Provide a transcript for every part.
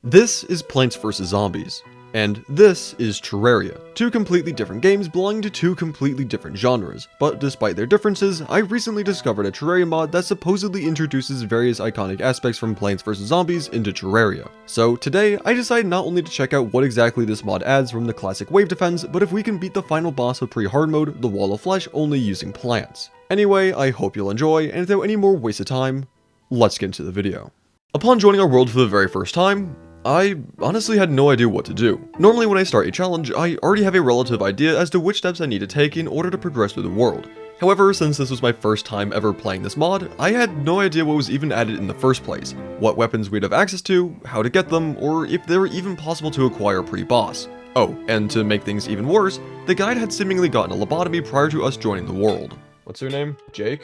This is Plants vs. Zombies, and this is Terraria, two completely different games belonging to two completely different genres, but despite their differences, I recently discovered a Terraria mod that supposedly introduces various iconic aspects from Plants vs. Zombies into Terraria. So today, I decided not only to check out what exactly this mod adds from the classic wave defense, but if we can beat the final boss of pre-hard mode, the Wall of Flesh, only using plants. Anyway, I hope you'll enjoy, and without any more waste of time, let's get into the video. Upon joining our world for the very first time, I honestly had no idea what to do. Normally when I start a challenge, I already have a relative idea as to which steps I need to take in order to progress through the world. However, since this was my first time ever playing this mod, I had no idea what was even added in the first place, what weapons we'd have access to, how to get them, or if they were even possible to acquire pre-boss. Oh, and to make things even worse, the guide had seemingly gotten a lobotomy prior to us joining the world. What's her name? Jake?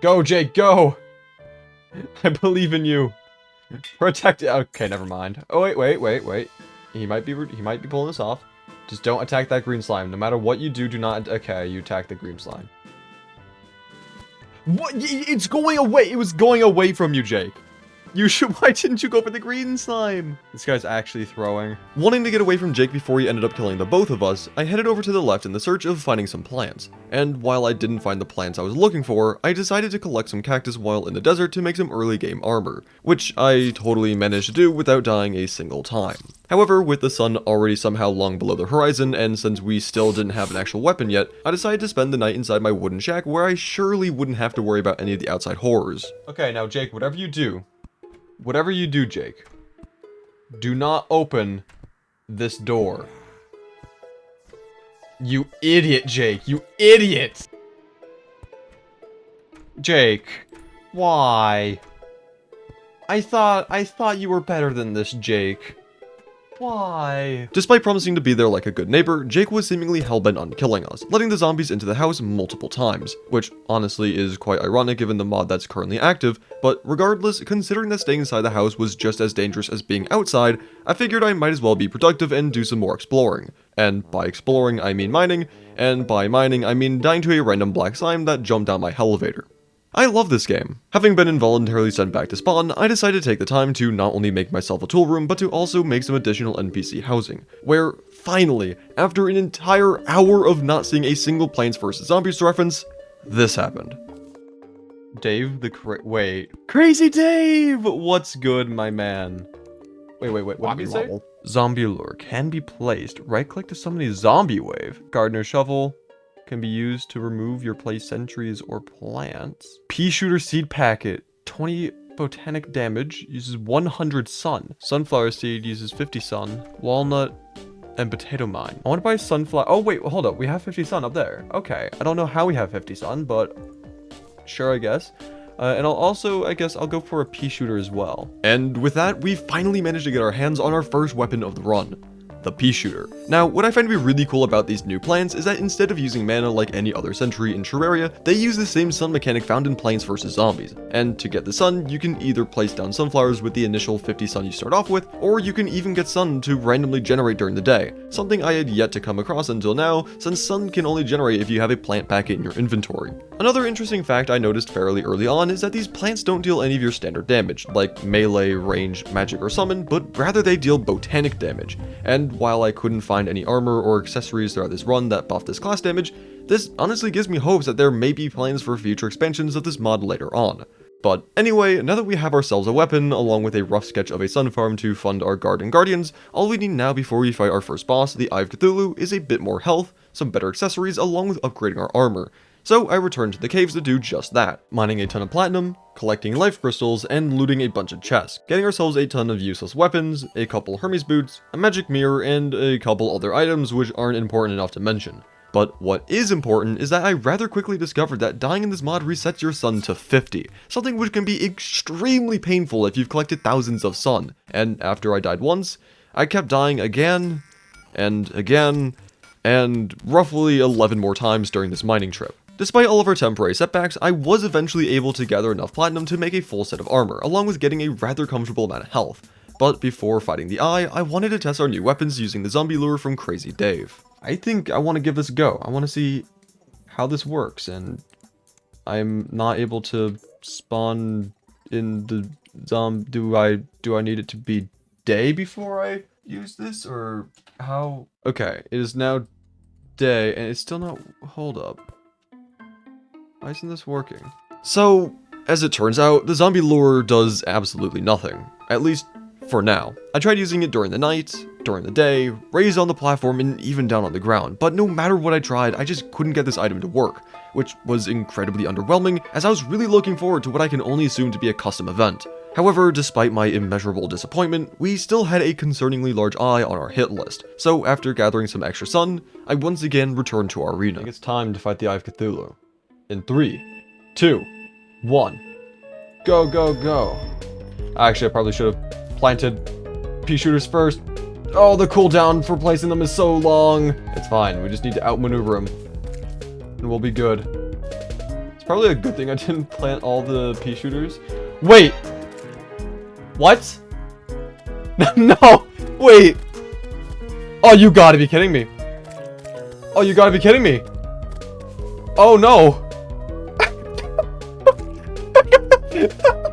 Go, Jake, go! I believe in you. Protect it. Okay, never mind. Oh, wait. He might be pulling this off. Just don't attack that green slime. No matter what you do, do not... Okay, you attack the green slime. What? It's going away. It was going away from you, Jake. You should... Why didn't you go for the green slime? This guy's actually throwing. Wanting to get away from Jake before he ended up killing the both of us, I headed over to the left in the search of finding some plants. And while I didn't find the plants I was looking for, I decided to collect some cactus while in the desert to make some early game armor, which I totally managed to do without dying a single time. However, with the sun already somehow long below the horizon, and since we still didn't have an actual weapon yet, I decided to spend the night inside my wooden shack where I surely wouldn't have to worry about any of the outside horrors. Okay, now Jake, whatever you do, Jake, do not open this door. You idiot, Jake. You idiot! Jake, why? I thought you were better than this, Jake. Why? Despite promising to be there like a good neighbor, Jake was seemingly hellbent on killing us, letting the zombies into the house multiple times, which honestly is quite ironic given the mod that's currently active, but regardless, considering that staying inside the house was just as dangerous as being outside, I figured I might as well be productive and do some more exploring. And by exploring, I mean mining, and by mining, I mean dying to a random black slime that jumped down my elevator. I love this game. Having been involuntarily sent back to spawn, I decided to take the time to not only make myself a tool room, but to also make some additional NPC housing, where, finally, after an entire hour of not seeing a single Plants vs. Zombies reference, this happened. Dave wait. Crazy Dave! What's good, my man? Wait, what did you say? Zombie lure can be placed. Right-click to summon a zombie wave. Gardener shovel can be used to remove your place sentries or plants. Pea shooter seed packet, 20 botanic damage, uses 100 sun. Sunflower seed uses 50 sun. Walnut and potato mine. I want to buy sunflower. Oh wait, hold up. We have 50 sun up there. Okay, I don't know how we have 50 sun, but sure, I guess. And I guess I'll go for a pea shooter as well. And with that, we finally managed to get our hands on our first weapon of the run, the pea shooter. Now, what I find to be really cool about these new plants is that instead of using mana like any other sentry in Terraria, they use the same sun mechanic found in Plants vs. Zombies. And to get the sun, you can either place down sunflowers with the initial 50 sun you start off with, or you can even get sun to randomly generate during the day, something I had yet to come across until now, since sun can only generate if you have a plant packet in your inventory. Another interesting fact I noticed fairly early on is that these plants don't deal any of your standard damage, like melee, range, magic, or summon, but rather they deal botanic damage. And while I couldn't find any armor or accessories throughout this run that buff this class damage, this honestly gives me hopes that there may be plans for future expansions of this mod later on. But anyway, now that we have ourselves a weapon, along with a rough sketch of a sun farm to fund our garden guardians, all we need now before we fight our first boss, the Eye of Cthulhu, is a bit more health, some better accessories, along with upgrading our armor. So I returned to the caves to do just that, mining a ton of platinum, collecting life crystals, and looting a bunch of chests, getting ourselves a ton of useless weapons, a couple Hermes boots, a magic mirror, and a couple other items which aren't important enough to mention. But what is important is that I rather quickly discovered that dying in this mod resets your sun to 50, something which can be extremely painful if you've collected thousands of sun, and after I died once, I kept dying again, and roughly 11 more times during this mining trip. Despite all of our temporary setbacks, I was eventually able to gather enough platinum to make a full set of armor, along with getting a rather comfortable amount of health. But before fighting the Eye, I wanted to test our new weapons using the zombie lure from Crazy Dave. I think I want to give this a go. I want to see how this works, and I'm not able to spawn in the Do I need it to be day before I use this, or how? Okay, it is now day, and it's still not. Hold up. Why isn't this working? So, as it turns out, the zombie lure does absolutely nothing. At least, for now. I tried using it during the night, during the day, raised on the platform, and even down on the ground, but no matter what I tried, I just couldn't get this item to work, which was incredibly underwhelming, as I was really looking forward to what I can only assume to be a custom event. However, despite my immeasurable disappointment, we still had a concerningly large eye on our hit list, so after gathering some extra sun, I once again returned to our arena. I think it's time to fight the Eye of Cthulhu. In 3, 2, 1. Go, go, go. Actually, I probably should have planted pea shooters first. Oh, the cooldown for placing them is so long. It's fine, we just need to outmaneuver him, and we'll be good. It's probably a good thing I didn't plant all the pea shooters. Wait! What? No! Wait! Oh, you gotta be kidding me. Oh, you gotta be kidding me. Oh, no.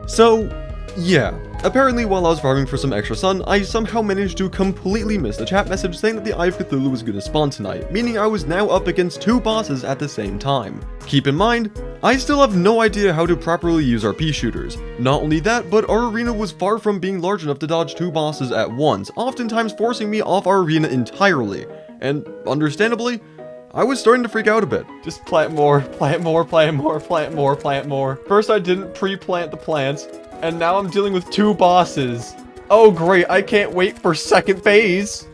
So, yeah. Apparently, while I was farming for some extra sun, I somehow managed to completely miss the chat message saying that the Eye of Cthulhu was gonna spawn tonight, meaning I was now up against 2 bosses at the same time. Keep in mind, I still have no idea how to properly use our pea shooters. Not only that, but our arena was far from being large enough to dodge 2 bosses at once, oftentimes forcing me off our arena entirely. And, understandably, I was starting to freak out a bit. Just plant more, plant more, plant more, plant more, plant more. First I didn't pre-plant the plants, and now I'm dealing with 2 bosses. Oh great, I can't wait for second phase.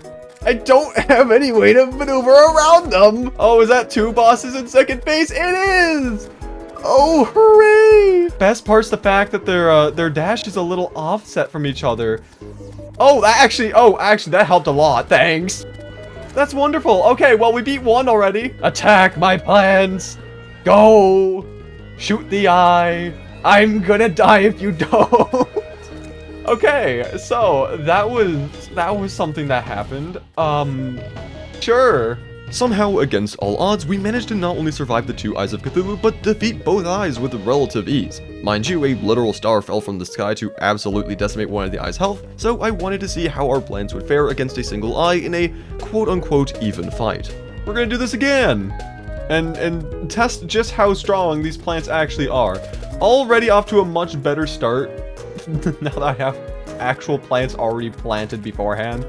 I don't have any way to maneuver around them. Oh, is that 2 bosses in second phase? It is! Oh, hooray! Best part's the fact that their dash is a little offset from each other. Oh, actually, that helped a lot, thanks. That's wonderful. Okay, well, we beat 1 already. Attack my plans. Go. Shoot the eye. I'm gonna die if you don't. Okay, so that was something that happened. Sure. Somehow, against all odds, we managed to not only survive the 2 Eyes of Cthulhu, but defeat both eyes with relative ease. Mind you, a literal star fell from the sky to absolutely decimate one of the eye's health, so I wanted to see how our plans would fare against a single eye in a quote-unquote even fight. We're gonna do this again! And test just how strong these plants actually are. Already off to a much better start, now that I have actual plants already planted beforehand.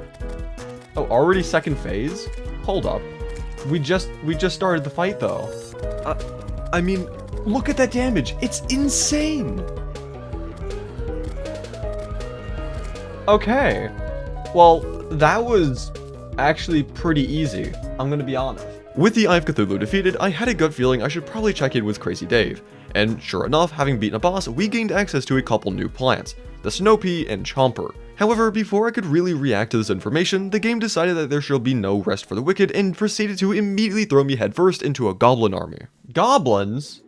Oh, already second phase? Hold up. We just started the fight though. I mean, look at that damage. It's insane. Okay. Well, that was actually pretty easy. I'm gonna be honest. With the Eye of Cthulhu defeated, I had a gut feeling I should probably check in with Crazy Dave. And sure enough, having beaten a boss, we gained access to a couple new plants, the Snow Pea and Chomper. However, before I could really react to this information, the game decided that there shall be no rest for the wicked and proceeded to immediately throw me headfirst into a goblin army. Goblins?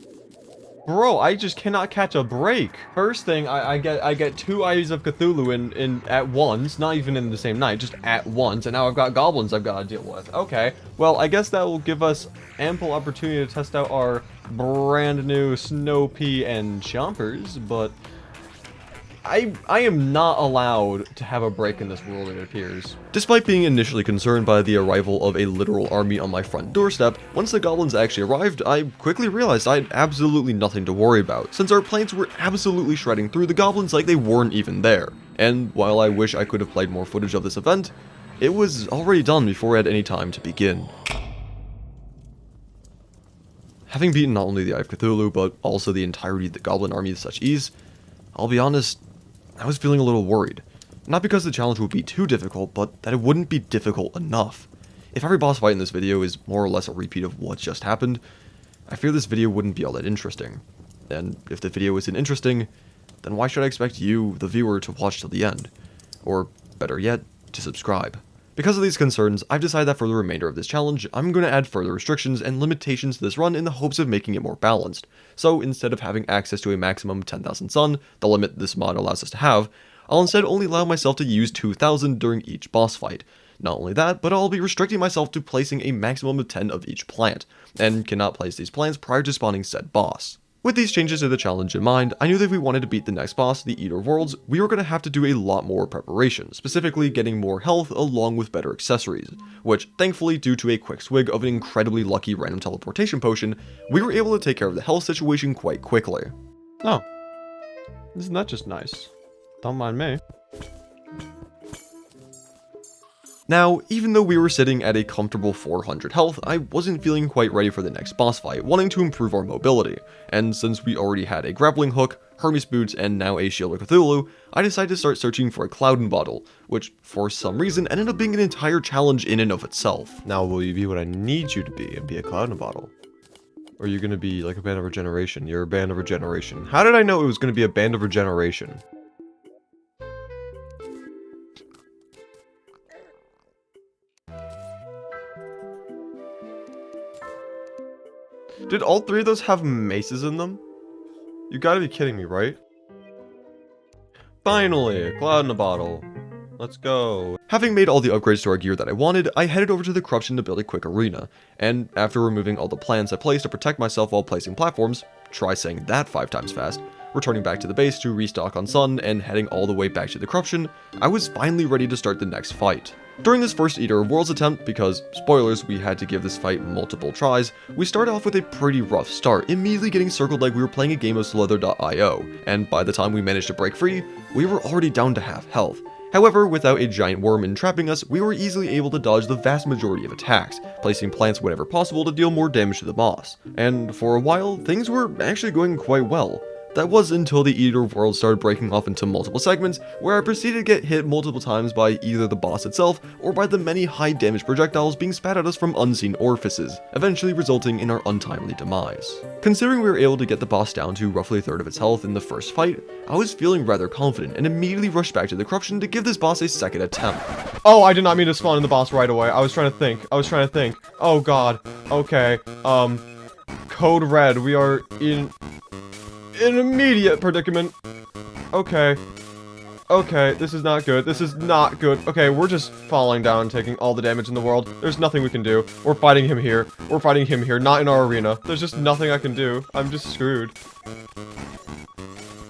Bro, I just cannot catch a break. First thing, I get 2 Eyes of Cthulhu in at once, not even in the same night, just at once, and now I've got goblins I've got to deal with. Okay, well, I guess that will give us ample opportunity to test out our brand new Snow Pea and Chompers, but I am not allowed to have a break in this world, it appears. Despite being initially concerned by the arrival of a literal army on my front doorstep, once the goblins actually arrived, I quickly realized I had absolutely nothing to worry about, since our plants were absolutely shredding through the goblins like they weren't even there. And while I wish I could have played more footage of this event, it was already done before I had any time to begin. Having beaten not only the Eye of Cthulhu, but also the entirety of the goblin army with such ease, I'll be honest, I was feeling a little worried. Not because the challenge would be too difficult, but that it wouldn't be difficult enough. If every boss fight in this video is more or less a repeat of what just happened, I fear this video wouldn't be all that interesting. And if the video isn't interesting, then why should I expect you, the viewer, to watch till the end? Or, better yet, to subscribe. Because of these concerns, I've decided that for the remainder of this challenge, I'm going to add further restrictions and limitations to this run in the hopes of making it more balanced. So instead of having access to a maximum of 10,000 sun, the limit this mod allows us to have, I'll instead only allow myself to use 2,000 during each boss fight. Not only that, but I'll be restricting myself to placing a maximum of 10 of each plant, and cannot place these plants prior to spawning said boss. With these changes to the challenge in mind, I knew that if we wanted to beat the next boss, the Eater of Worlds, we were going to have to do a lot more preparation, specifically getting more health along with better accessories, which thankfully due to a quick swig of an incredibly lucky random teleportation potion, we were able to take care of the health situation quite quickly. Oh, isn't that just nice? Don't mind me. Now, even though we were sitting at a comfortable 400 health, I wasn't feeling quite ready for the next boss fight, wanting to improve our mobility, and since we already had a grappling hook, Hermes boots, and now a shield of Cthulhu, I decided to start searching for a Cloudin bottle, which for some reason ended up being an entire challenge in and of itself. Now will you be what I need you to be and be a Cloudin bottle? Or are you gonna be like a band of regeneration? You're a band of regeneration. How did I know it was gonna be a band of regeneration? Did all three of those have maces in them? You gotta be kidding me, right? Finally, a cloud in a bottle. Let's go. Having made all the upgrades to our gear that I wanted, I headed over to the corruption to build a quick arena, and after removing all the plants I placed to protect myself while placing platforms, try saying that 5 times fast, returning back to the base to restock on sun, and heading all the way back to the corruption, I was finally ready to start the next fight. During this first Eater of Worlds attempt, because, spoilers, we had to give this fight multiple tries, we started off with a pretty rough start, immediately getting circled like we were playing a game of Slither.io, and by the time we managed to break free, we were already down to half health. However, without a giant worm entrapping us, we were easily able to dodge the vast majority of attacks, placing plants whenever possible to deal more damage to the boss. And for a while, things were actually going quite well. That was until the Eater of Worlds started breaking off into multiple segments, where I proceeded to get hit multiple times by either the boss itself, or by the many high damage projectiles being spat at us from unseen orifices, eventually resulting in our untimely demise. Considering we were able to get the boss down to roughly a third of its health in the first fight, I was feeling rather confident, and immediately rushed back to the corruption to give this boss a second attempt. Oh, I did not mean to spawn in the boss right away. I was trying to think. Oh god. Okay, code red, we are in an immediate predicament. Okay, this is not good. Okay, we're just falling down and taking all the damage in the world. There's nothing we can do. We're fighting him here, not in our arena. There's just nothing I can do. I'm just screwed.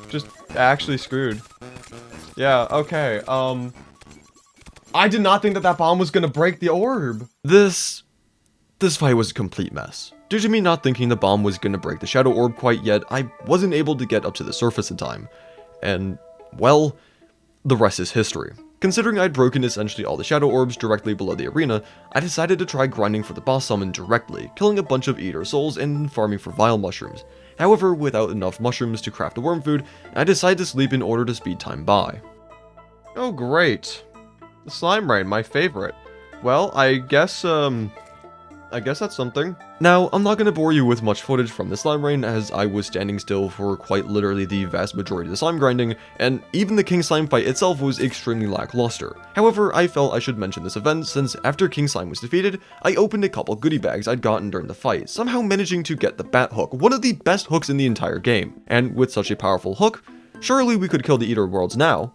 Just actually screwed. Yeah, okay, I did not think that that bomb was gonna break the orb. This fight was a complete mess. Due to me not thinking the bomb was going to break the shadow orb quite yet, I wasn't able to get up to the surface in time. And, well, the rest is history. Considering I'd broken essentially all the shadow orbs directly below the arena, I decided to try grinding for the boss summon directly, killing a bunch of Eater souls and farming for vile mushrooms. However, without enough mushrooms to craft the worm food, I decided to sleep in order to speed time by. Oh great. The slime rain, my favorite. Well, I guess that's something. Now, I'm not going to bore you with much footage from the slime rain, as I was standing still for quite literally the vast majority of the slime grinding, and even the King Slime fight itself was extremely lackluster. However, I felt I should mention this event, since after King Slime was defeated, I opened a couple goodie bags I'd gotten during the fight, somehow managing to get the bat hook, one of the best hooks in the entire game. And with such a powerful hook, surely we could kill the Eater of Worlds now.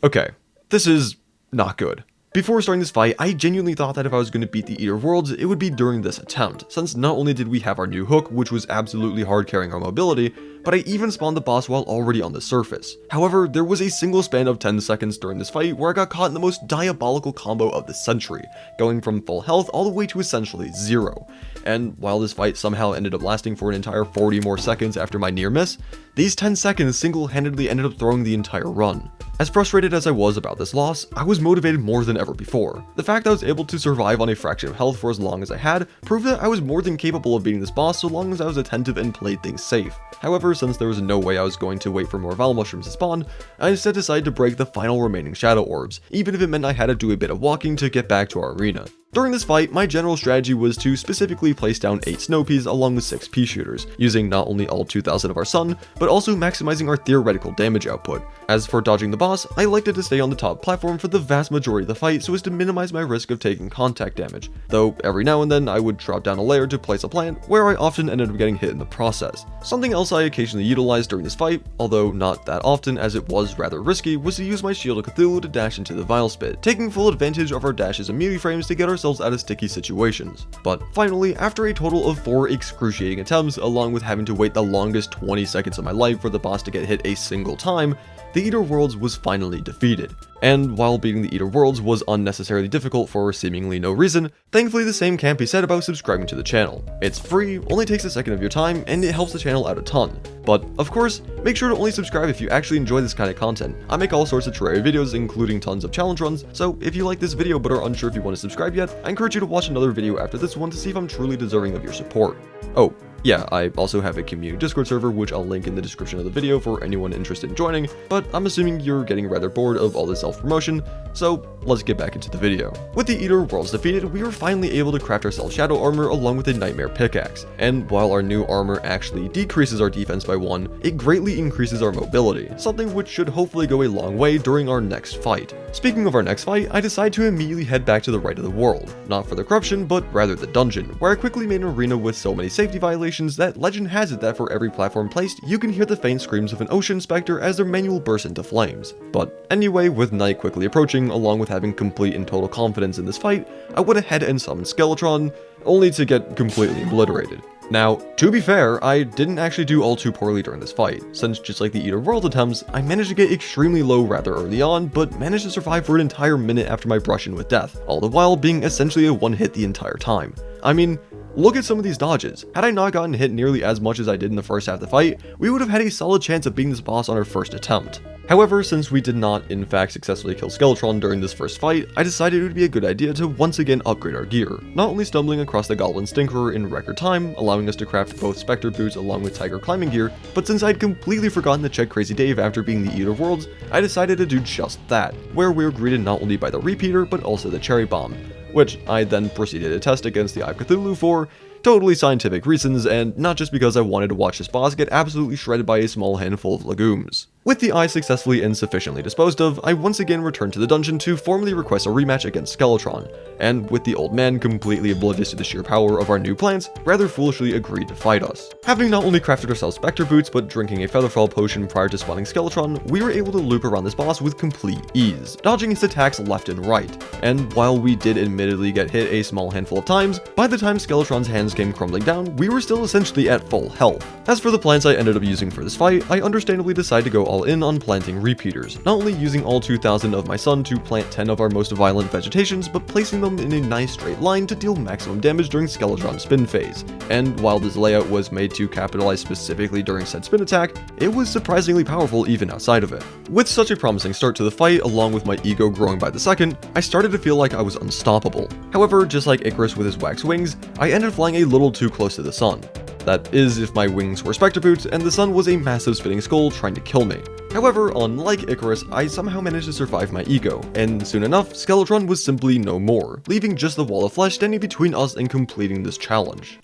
Okay, this is not good. Before starting this fight, I genuinely thought that if I was going to beat the Eater of Worlds, it would be during this attempt, since not only did we have our new hook, which was absolutely hard carrying our mobility, but I even spawned the boss while already on the surface. However, there was a single span of 10 seconds during this fight where I got caught in the most diabolical combo of the century, going from full health all the way to essentially 0. And while this fight somehow ended up lasting for an entire 40 more seconds after my near miss, these 10 seconds single-handedly ended up throwing the entire run. As frustrated as I was about this loss, I was motivated more than ever before. The fact I was able to survive on a fraction of health for as long as I had proved that I was more than capable of beating this boss so long as I was attentive and played things safe. However, since there was no way I was going to wait for more Vile Mushrooms to spawn, I instead decided to break the final remaining Shadow Orbs, even if it meant I had to do a bit of walking to get back to our arena. During this fight, my general strategy was to specifically place down 8 snow peas along with 6 pea shooters, using not only all 2000 of our sun, but also maximizing our theoretical damage output. As for dodging the boss, I liked it to stay on the top platform for the vast majority of the fight so as to minimize my risk of taking contact damage, though every now and then I would drop down a layer to place a plant, where I often ended up getting hit in the process. Something else I occasionally utilized during this fight, although not that often as it was rather risky, was to use my Shield of Cthulhu to dash into the Vile Spit, taking full advantage of our dashes immunity frames to get ourselves ourselves out of sticky situations. But finally, after a total of 4 excruciating attempts, along with having to wait the longest 20 seconds of my life for the boss to get hit a single time, the Eater Worlds was finally defeated. And while beating the Eater Worlds was unnecessarily difficult for seemingly no reason, thankfully the same can't be said about subscribing to the channel. It's free, only takes a second of your time, and it helps the channel out a ton. But, of course, make sure to only subscribe if you actually enjoy this kind of content. I make all sorts of Terraria videos, including tons of challenge runs, so if you like this video but are unsure if you want to subscribe yet, I encourage you to watch another video after this one to see if I'm truly deserving of your support. Oh, yeah, I also have a community Discord server, which I'll link in the description of the video for anyone interested in joining, but I'm assuming you're getting rather bored of all this self-promotion, so let's get back into the video. With the Eater Worlds defeated, we were finally able to craft ourselves shadow armor along with a nightmare pickaxe, and while our new armor actually decreases our defense by 1, it greatly increases our mobility, something which should hopefully go a long way during our next fight. Speaking of our next fight, I decide to immediately head back to the right of the world, not for the corruption, but rather the dungeon, where I quickly made an arena with so many safety violations that legend has it that for every platform placed, you can hear the faint screams of an ocean specter as their manual bursts into flames. But anyway, with night quickly approaching, along with having complete and total confidence in this fight, I went ahead and summoned Skeletron, only to get completely obliterated. Now, to be fair, I didn't actually do all too poorly during this fight, since just like the Eater World attempts, I managed to get extremely low rather early on, but managed to survive for an entire minute after my brush-in with death, all the while being essentially a one-hit the entire time. I mean, look at some of these dodges. Had I not gotten hit nearly as much as I did in the first half of the fight, we would have had a solid chance of beating this boss on our first attempt. However, since we did not in fact successfully kill Skeletron during this first fight, I decided it would be a good idea to once again upgrade our gear, not only stumbling across the Goblin Stinkerer in record time, allowing us to craft both Spectre boots along with Tiger climbing gear, but since I'd completely forgotten to check Crazy Dave after being the Eater Worlds, I decided to do just that, where we were greeted not only by the Repeater but also the Cherry Bomb, which I then proceeded to test against the Eye of Cthulhu for totally scientific reasons, and not just because I wanted to watch this boss get absolutely shredded by a small handful of legumes. With the eye successfully and sufficiently disposed of, I once again returned to the dungeon to formally request a rematch against Skeletron, and with the old man completely oblivious to the sheer power of our new plants, rather foolishly agreed to fight us. Having not only crafted ourselves Spectre boots, but drinking a Featherfall potion prior to spawning Skeletron, we were able to loop around this boss with complete ease, dodging his attacks left and right. And while we did admittedly get hit a small handful of times, by the time Skeletron's hands came crumbling down, we were still essentially at full health. As for the plants I ended up using for this fight, I understandably decided to go all in on planting repeaters, not only using all 2,000 of my sun to plant 10 of our most violent vegetations, but placing them in a nice straight line to deal maximum damage during Skeletron's spin phase. And while this layout was made to capitalize specifically during said spin attack, it was surprisingly powerful even outside of it. With such a promising start to the fight, along with my ego growing by the second, I started to feel like I was unstoppable. However, just like Icarus with his wax wings, I ended up flying a little too close to the sun. That is, if my wings were Spectre boots and the sun was a massive spinning skull trying to kill me. However, unlike Icarus, I somehow managed to survive my ego, and soon enough, Skeletron was simply no more, leaving just the wall of flesh standing between us and completing this challenge.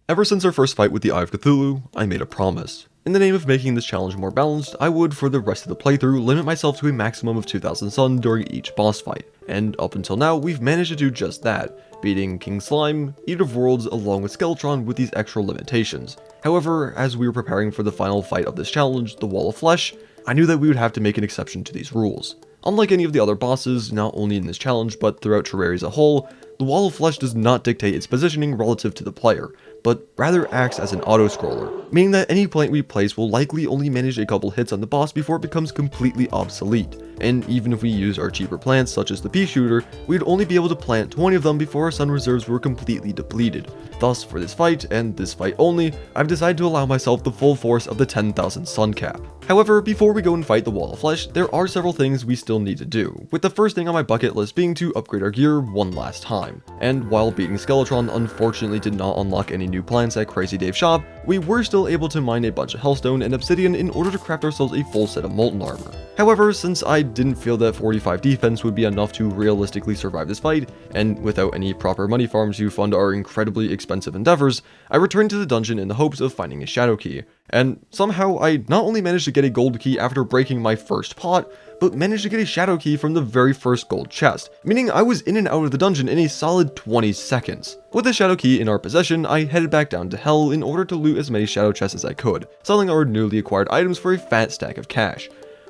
Ever since our first fight with the Eye of Cthulhu, I made a promise. In the name of making this challenge more balanced, I would, for the rest of the playthrough, limit myself to a maximum of 2,000 sun during each boss fight, and up until now, we've managed to do just that, beating King Slime, Eater of Worlds, along with Skeletron with these extra limitations. However, as we were preparing for the final fight of this challenge, the Wall of Flesh, I knew that we would have to make an exception to these rules. Unlike any of the other bosses, not only in this challenge, but throughout Terraria as a whole, the Wall of Flesh does not dictate its positioning relative to the player, but rather acts as an auto-scroller, meaning that any plant we place will likely only manage a couple hits on the boss before it becomes completely obsolete, and even if we use our cheaper plants such as the pea shooter, we'd only be able to plant 20 of them before our sun reserves were completely depleted. Thus, for this fight, and this fight only, I've decided to allow myself the full force of the 10,000 sun cap. However, before we go and fight the Wall of Flesh, there are several things we still need to do, with the first thing on my bucket list being to upgrade our gear one last time. And while beating Skeletron unfortunately did not unlock any new plants at Crazy Dave's shop, we were still able to mine a bunch of hellstone and obsidian in order to craft ourselves a full set of molten armor. However, since I didn't feel that 45 defense would be enough to realistically survive this fight, and without any proper money farms to fund our incredibly expensive endeavors, I returned to the dungeon in the hopes of finding a shadow key. And somehow I not only managed to get a gold key after breaking my first pot, but managed to get a shadow key from the very first gold chest, meaning I was in and out of the dungeon in a solid 20 seconds. With the shadow key in our possession, I headed back down to hell in order to loot as many shadow chests as I could, selling our newly acquired items for a fat stack of cash.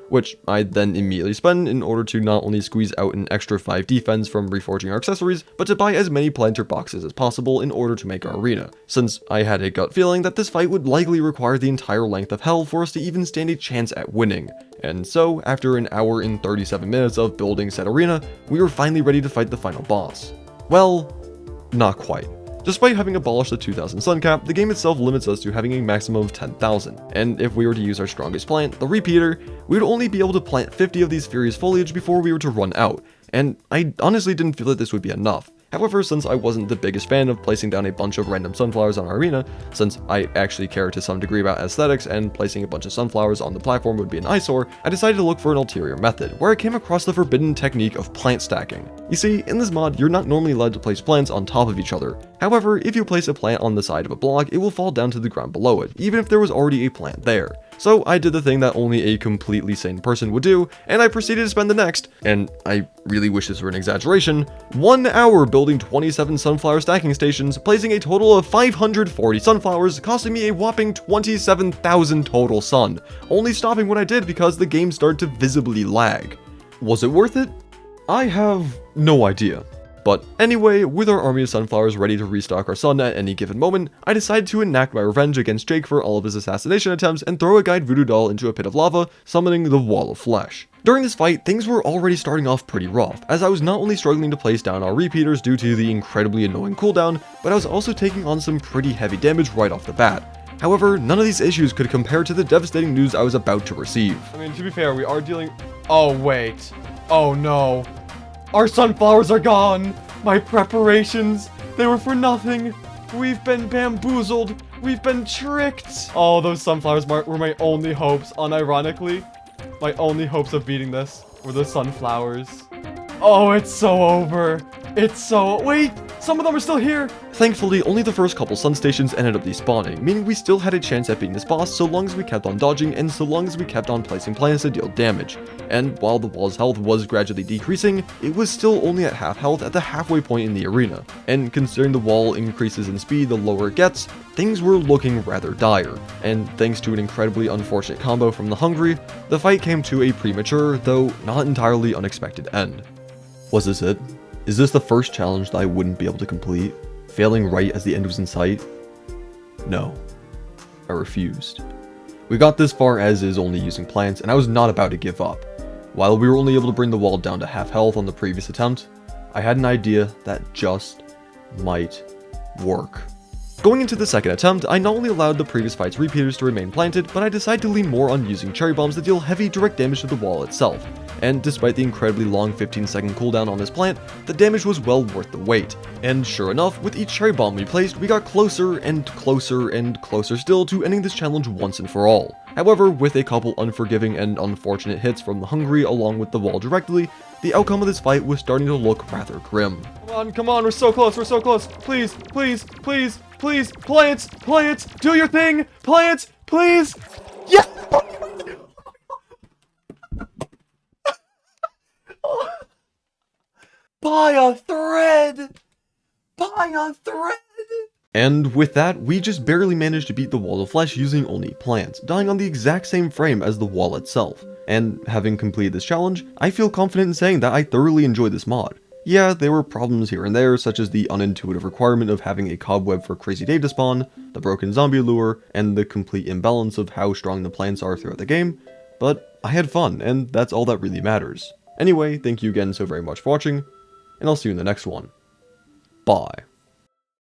which I then immediately spend in order to not only squeeze out an extra 5 defense from reforging our accessories, but to buy as many planter boxes as possible in order to make our arena, since I had a gut feeling that this fight would likely require the entire length of hell for us to even stand a chance at winning. And so, after an hour and 37 minutes of building said arena, we were finally ready to fight the final boss. Well, not quite. Despite having abolished the 2000 sun cap, the game itself limits us to having a maximum of 10,000, and if we were to use our strongest plant, the repeater, we would only be able to plant 50 of these furious foliage before we were to run out, and I honestly didn't feel that this would be enough. However, since I wasn't the biggest fan of placing down a bunch of random sunflowers on our arena, since I actually care to some degree about aesthetics and placing a bunch of sunflowers on the platform would be an eyesore, I decided to look for an ulterior method, where I came across the forbidden technique of plant stacking. You see, in this mod, you're not normally allowed to place plants on top of each other. However, if you place a plant on the side of a block, it will fall down to the ground below it, even if there was already a plant there. So I did the thing that only a completely sane person would do, and I proceeded to spend the next, and I really wish this were an exaggeration, 1 hour building 27 sunflower stacking stations, placing a total of 540 sunflowers, costing me a whopping 27,000 total sun, only stopping when I did because the game started to visibly lag. Was it worth it? I have no idea. But anyway, with our army of sunflowers ready to restock our sun at any given moment, I decided to enact my revenge against Jake for all of his assassination attempts and throw a guide voodoo doll into a pit of lava, summoning the Wall of Flesh. During this fight, things were already starting off pretty rough, as I was not only struggling to place down our repeaters due to the incredibly annoying cooldown, but I was also taking on some pretty heavy damage right off the bat. However, none of these issues could compare to the devastating news I was about to receive. I mean, to be fair, we are dealing... Oh, wait. Oh, no. Our sunflowers are gone! My preparations, they were for nothing! We've been bamboozled! We've been tricked! Oh, those sunflowers were my only hopes, unironically. My only hopes of beating this were the sunflowers. Oh, it's so over! It's so... Wait! Some of them are still here! Thankfully, only the first couple sun stations ended up despawning, meaning we still had a chance at beating this boss so long as we kept on dodging and so long as we kept on placing plants to deal damage. And while the wall's health was gradually decreasing, it was still only at half health at the halfway point in the arena. And considering the wall increases in speed the lower it gets, things were looking rather dire. And thanks to an incredibly unfortunate combo from the Hungry, the fight came to a premature, though not entirely unexpected end. Was this it? Is this the first challenge that I wouldn't be able to complete, failing right as the end was in sight? No. I refused. We got this far as is only using plants, and I was not about to give up. While we were only able to bring the wall down to half health on the previous attempt, I had an idea that just might work. Going into the second attempt, I not only allowed the previous fight's repeaters to remain planted, but I decided to lean more on using cherry bombs that deal heavy direct damage to the wall itself. And despite the incredibly long 15-second cooldown on this plant, the damage was well worth the wait. And sure enough, with each cherry bomb we placed, we got closer and closer and closer still to ending this challenge once and for all. However, with a couple unforgiving and unfortunate hits from the Hungry along with the wall directly, the outcome of this fight was starting to look rather grim. Come on, we're so close, please, please, please, please, plants, plants, do your thing, plants, please, yes! By a thread! By a thread! And with that, we just barely managed to beat the Wall of Flesh using only plants, dying on the exact same frame as the wall itself. And having completed this challenge, I feel confident in saying that I thoroughly enjoyed this mod. Yeah, there were problems here and there, such as the unintuitive requirement of having a cobweb for Crazy Dave to spawn, the broken zombie lure, and the complete imbalance of how strong the plants are throughout the game, but I had fun, and that's all that really matters. Anyway, thank you again so very much for watching, and I'll see you in the next one. Bye.